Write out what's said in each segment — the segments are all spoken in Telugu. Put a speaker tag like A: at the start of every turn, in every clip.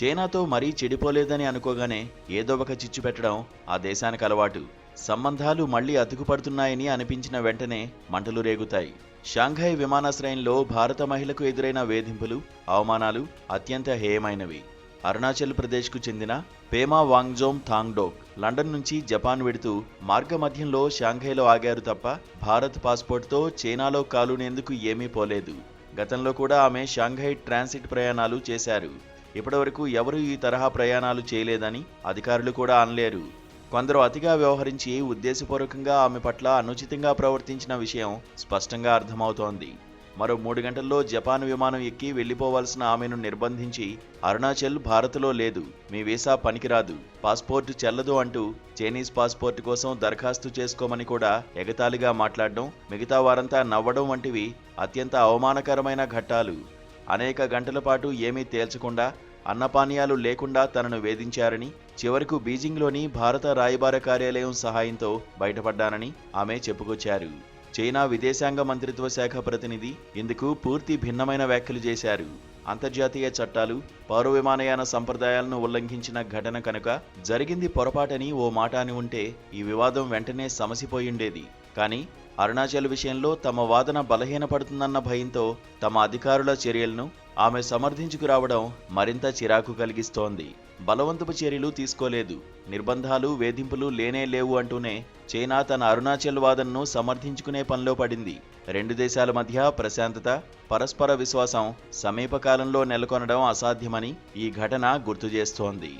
A: చైనాతో మరీ చెడిపోలేదని అనుకోగానే ఏదో ఒక చిచ్చు పెట్టడం ఆ దేశానికి అలవాటు. సంబంధాలు మళ్లీ అతుకుపడుతున్నాయని అనిపించిన వెంటనే మంటలు రేగుతాయి. షాంఘై విమానాశ్రయంలో భారత మహిళకు ఎదురైన వేధింపులు, అవమానాలు అత్యంత హేయమైనవి. అరుణాచల్ ప్రదేశ్కు చెందిన పేమా వాంగ్జోమ్ థాంగ్డోక్ లండన్ నుంచి జపాన్ వెడుతూ మార్గమధ్యంలో షాంఘైలో ఆగారు తప్ప భారత్ పాస్పోర్ట్తో చైనాలో కాలునేందుకు ఏమీ పోలేదు. గతంలో కూడా ఆమె షాంఘై ట్రాన్సిట్ ప్రయాణాలు చేశారు. ఇప్పటివరకు ఎవరూ ఈ తరహా ప్రయాణాలు చేయలేదని అధికారులు కూడా అనలేరు. కొందరు అతిగా వ్యవహరించి ఉద్దేశపూర్వకంగా ఆమె పట్ల అనుచితంగా ప్రవర్తించిన విషయం స్పష్టంగా అర్థమవుతోంది. మరో 3 గంటల్లో జపాన్ విమానం ఎక్కి వెళ్లిపోవాల్సిన ఆమెను నిర్బంధించి అరుణాచల్ భారత్లో లేదు, మీ వీసా పనికిరాదు, పాస్పోర్టు చెల్లదు అంటూ చైనీస్ పాస్పోర్టు కోసం దరఖాస్తు చేసుకోమని కూడా ఎగతాళిగా మాట్లాడడం, మిగతా వారంతా నవ్వడం వంటివి అత్యంత అవమానకరమైన ఘట్టాలు. అనేక గంటల పాటు ఏమీ తేల్చకుండా, అన్నపానీయాలు లేకుండా తనను వేధించారని, చివరకు బీజింగ్లోని భారత రాయబార కార్యాలయం సహాయంతో బయటపడ్డానని ఆమె చెప్పుకొచ్చారు. చైనా విదేశాంగ మంత్రిత్వ శాఖ ప్రతినిధి ఇందుకు పూర్తి భిన్నమైన వ్యాఖ్యలు చేశారు. అంతర్జాతీయ చట్టాలు, పౌర విమానయాన సంప్రదాయాలను ఉల్లంఘించిన ఘటన కనుక జరిగింది పొరపాటని ఓ మాట అని ఉంటే ఈ వివాదం వెంటనే సమసిపోయిండేది. కానీ అరుణాచల్ విషయంలో తమ వాదన బలహీనపడుతుందన్న భయంతో తమ అధికారుల చర్యలను ఆమె సమర్థించుకురావడం మరింత చిరాకు కలిగిస్తోంది. బలవంతపు చర్యలు తీసుకోలేదు, నిర్బంధాలు, వేధింపులు లేనే లేవు అంటూనే చైనా తన అరుణాచల్ వాదనను సమర్థించుకునే పనిలో పడింది. 2 దేశాల మధ్య ప్రశాంతత, పరస్పర విశ్వాసం సమీపకాలంలో నెలకొనడం అసాధ్యమని ఈ ఘటన గుర్తు చేస్తోంది.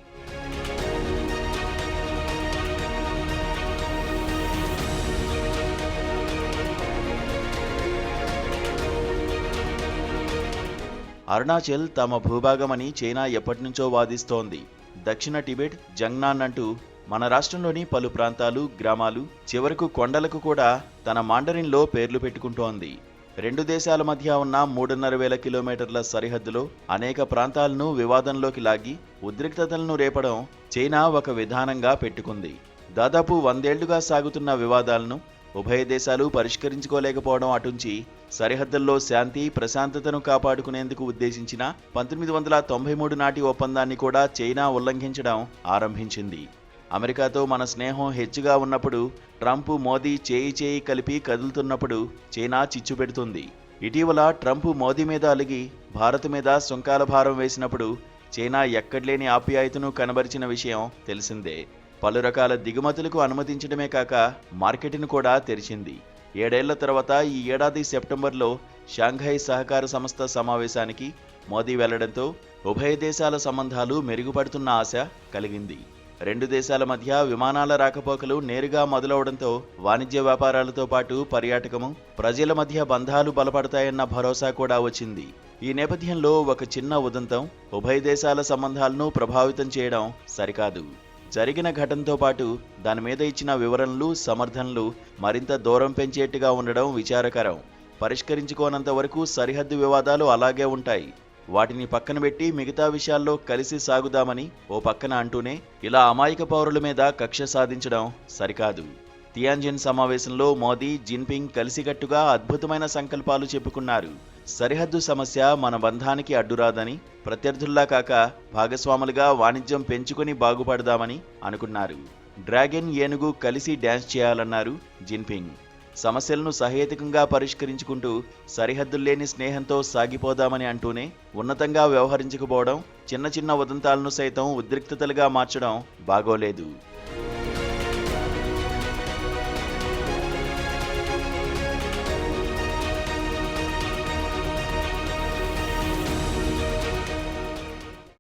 A: అరుణాచల్ తమ భూభాగమని చైనా ఎప్పటినుంచో వాదిస్తోంది. దక్షిణ టిబెట్, జంగ్నాన్ అంటూ మన రాష్ట్రంలోని పలు ప్రాంతాలు, గ్రామాలు, చివరకు కొండలకు కూడా తన మాండరిన్లో పేర్లు పెట్టుకుంటోంది. 2 దేశాల మధ్య ఉన్న 3,500 కిలోమీటర్ల సరిహద్దులో అనేక ప్రాంతాలను వివాదంలోకి లాగి ఉద్రిక్తతలను రేపడం చైనా ఒక విధానంగా పెట్టుకుంది. దాదాపు 100 ఏళ్లుగా సాగుతున్న వివాదాలను ఉభయ దేశాలు పరిష్కరించుకోలేకపోవడం అటుంచి సరిహద్దుల్లో శాంతి, ప్రశాంతతను కాపాడుకునేందుకు ఉద్దేశించిన 1993 నాటి ఒప్పందాన్ని కూడా చైనా ఉల్లంఘించడం ఆరంభించింది. అమెరికాతో మన స్నేహం హెచ్చుగా ఉన్నప్పుడు, ట్రంప్, మోదీ చేయి కలిపి కదులుతున్నప్పుడు చైనా చిచ్చు పెడుతుంది. ఇటీవల ట్రంప్ మోదీ మీద అలిగి భారత్ మీద సుంకాల భారం వేసినప్పుడు చైనా ఎక్కడ్లేని ఆప్యాయతను కనబరిచిన విషయం తెలిసిందే. పలు రకాల దిగుమతులకు అనుమతించడమే కాక మార్కెట్ను కూడా తెరిచింది. 7 ఏళ్ల తర్వాత ఈ ఏడాది సెప్టెంబర్లో షాంఘై సహకార సంస్థ సమావేశానికి మోదీ వెళ్లడంతో ఉభయ దేశాల సంబంధాలు మెరుగుపడుతున్న ఆశ కలిగింది. 2 దేశాల మధ్య విమానాల రాకపోకలు నేరుగా మొదలవడంతో వాణిజ్య వ్యాపారాలతో పాటు పర్యాటకము, ప్రజల మధ్య బంధాలు బలపడతాయన్న భరోసా కూడా వచ్చింది. ఈ నేపథ్యంలో ఒక చిన్న ఉదంతం ఉభయ దేశాల సంబంధాలను ప్రభావితం చేయడం సరికాదు. జరిగిన ఘటనతో పాటు దాని మీద ఇచ్చిన వివరణలు, సమర్థనలు మరింత దూరం పెంచేట్టుగా ఉండడం విచారకరం. పరిష్కరించుకోనంత వరకు సరిహద్దు వివాదాలు అలాగే ఉంటాయి. వాటిని పక్కన పెట్టి మిగతా విషయాల్లో కలిసి సాగుదామని ఓ పక్కన అంటూనే ఇలా అమాయక పౌరుల మీద కక్ష సాధించడం సరికాదు. తియాన్జిన్ సమావేశంలో మోదీ, జిన్పింగ్ కలిసికట్టుగా అద్భుతమైన సంకల్పాలు చెప్పుకున్నారు. సరిహద్దు సమస్య మన బంధానికి అడ్డురాదని, ప్రత్యర్థుల్లా కాక భాగస్వాములుగా వాణిజ్యం పెంచుకొని బాగుపడదామని అనుకున్నారు. డ్రాగన్, ఏనుగు కలిసి డ్యాన్స్ చేయాలన్నారు జిన్పింగ్. సమస్యలను సహేతుకంగా పరిష్కరించుకుంటూ సరిహద్దుల్లేని స్నేహంతో సాగిపోదామని అంటూనే ఉన్నతంగా వ్యవహరించకపోవడం, చిన్న చిన్న ఉదంతాలను సైతం ఉద్రిక్తతలుగా మార్చడం బాగోలేదు.